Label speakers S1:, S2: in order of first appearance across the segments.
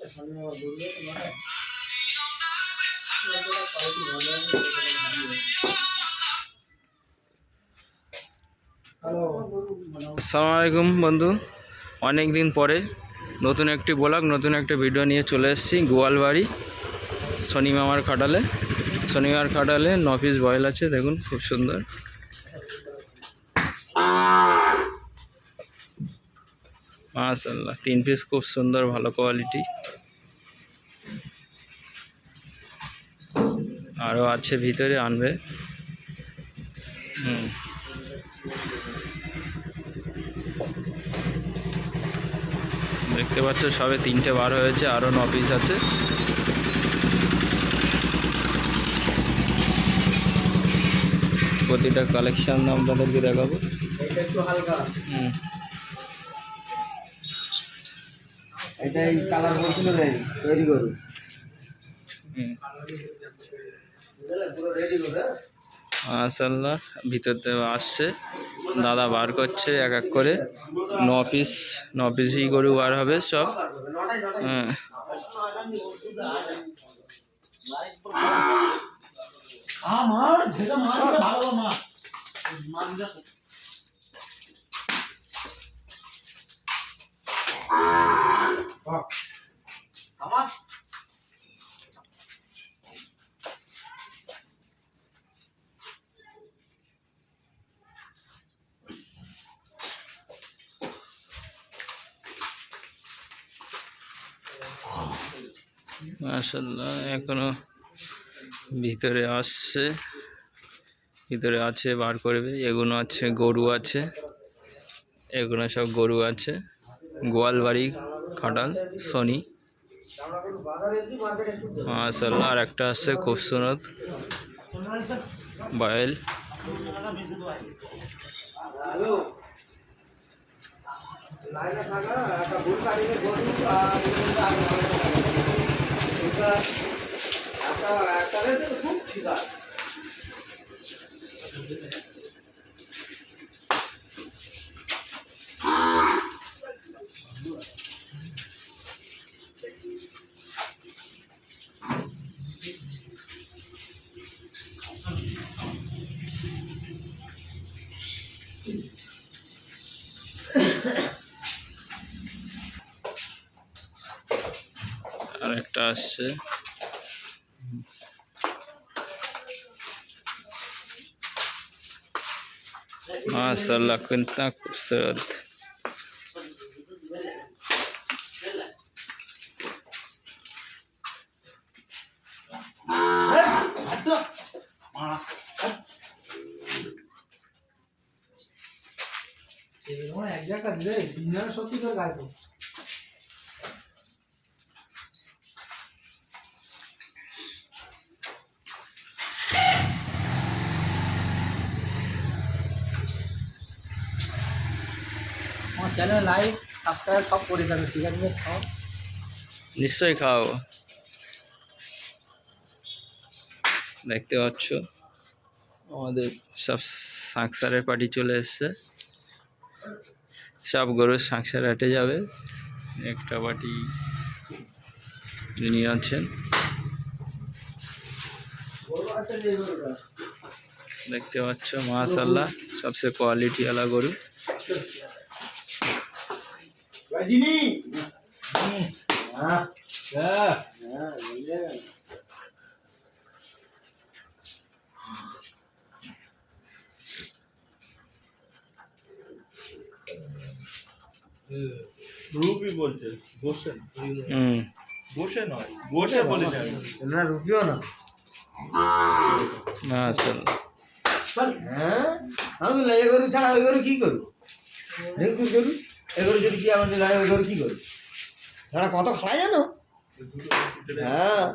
S1: আসসালামু আলাইকুম বন্ধু, অনেক দিন পরে নতুন একটি ব্লগ, নতুন একটা ভিডিও নিয়ে চলে এসেছি গোয়ালবাড়ি শনি মামার খাটালে। শনি মামার খাটালে 9 পিস বয়েল আছে, দেখুন খুব সুন্দর। মাশাআল্লাহ 3 পিস খুব সুন্দর, ভালো কোয়ালিটি। আরও আছে ভিতরে, আনবে। দেখতে পাচ্ছ সবে 3টে বার হয়েছে, আরও 9 পিস আছে। প্রতিটা কালেকশন আপনাদেরকে দেখাবো।
S2: এটাই কালার বলছিল তৈরি করুন।
S1: মাশাআল্লাহ ভিতর থেকে আসছে, দাদা বার করছে এক এক করে। 9 পিসই গরু বার হবে সব। মাশাআল্লাহ এখনো ভিতরে আসছে, ভিতরে আছে, বার করবে। এগুলো আছে গরু আছে, এগুলো সব গরু আছে। গোয়ালবাড়ি খাটাল শনি। মাশাআল্লাহ আর একটা আসছে খুব সুন্দর বয়েল। আর একটা আসছে, माशाल्लाह कितना खूबसूरत।
S2: চ্যানেল লাইক সাবস্ক্রাইব সব করে দেবে, ঠিক আছে? খাও,
S1: নিশ্চয়ই খাও। দেখতে পাচ্ছ আমাদের সব সাংসারের পার্টি চলে এসছে, সব গরুর সাংসার হেঁটে যাবে। একটা পার্টি নিয়ে আছেন, দেখতে পাচ্ছ। মাশাআল্লাহ সবচেয়ে কোয়ালিটি वाला গরু।
S3: রুপি বলছে, গোসেন। গোসে নয়, গোসে বলে যায়
S2: না, রুপিও না।
S1: মাশাআল্লাহ
S2: হ্যাঁ, আমি এই গরু ছাড়া ওই গরু কি করু? দেখুন গরু, এই গরু যদি কি আমাদের লাগে, ওই গরু কি করু? তারা কত খায় জানো? হ্যাঁ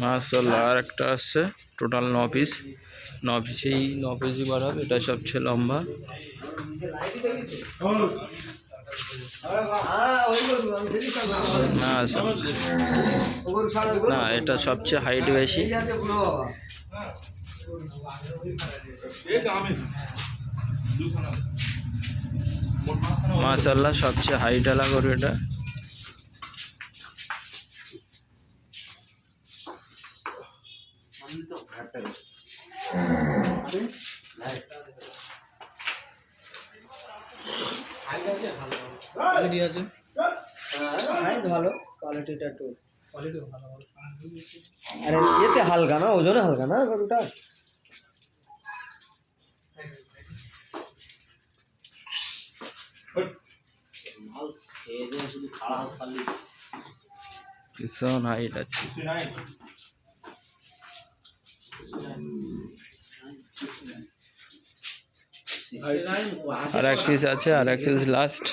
S1: মাশাআল্লাহ আর একটা আসছে, টোটাল 9 পিস। 9 পিসই বার হবে। এটা সবচেয়ে লম্বা। না, এটা সবচেয়ে হাইট বেশি। মাশাআল্লাহ সবচেয়ে হাইট वाला গরু এটা। কোয়ালিটি আছে
S2: ভালো কোয়ালিটিটা একটু আরে এতে হালকা না ওজনে হালকা না গরুটা
S1: ভীষণ হাইট আছে। আর এক পিস আছে, আর এক পিস লাস্ট।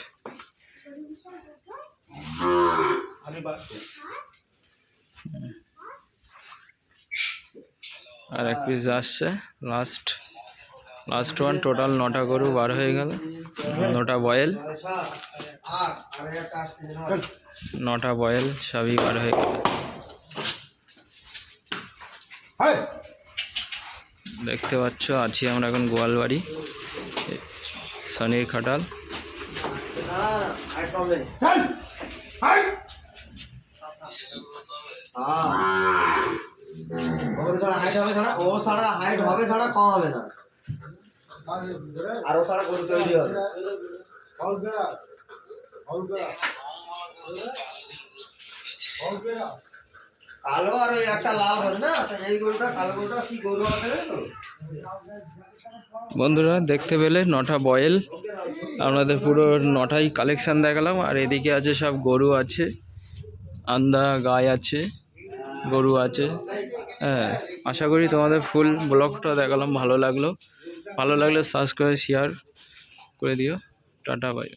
S1: আর এক পিস আসছে লাস্ট, লাস্ট ওয়ান। টোটাল 9টা গরু বার হয়ে গেল, 9টা বয়েল, 9টা বয়েল সবই বার হয়ে গেল। দেখতে পাচ্ছ আছি আমরা এখন গোয়ালবাড়ি, শনির খাটাল।
S2: ও ছাড়া হাইট হবে ছাড়া কম হবে না, আর ও ছাড়া গরু তৈরি হবে। কালো আর ওই একটা লাল হবে না, এই গরুটা কালো গরুটা কি গরু আছে তো
S1: বন্ধুরা দেখতে পেলে 9টা বয়েল, আপনাদের পুরো 9টাই কালেকশান দেখালাম। আর এদিকে আছে সব গরু আছে, আন্দা গাই আছে, গরু আছে। হ্যাঁ, আশা করি তোমাদের ফুল ব্লগটা দেখালাম, ভালো লাগলো। ভালো লাগলে সাবস্ক্রাইব শেয়ার করে দিও। Tata bye.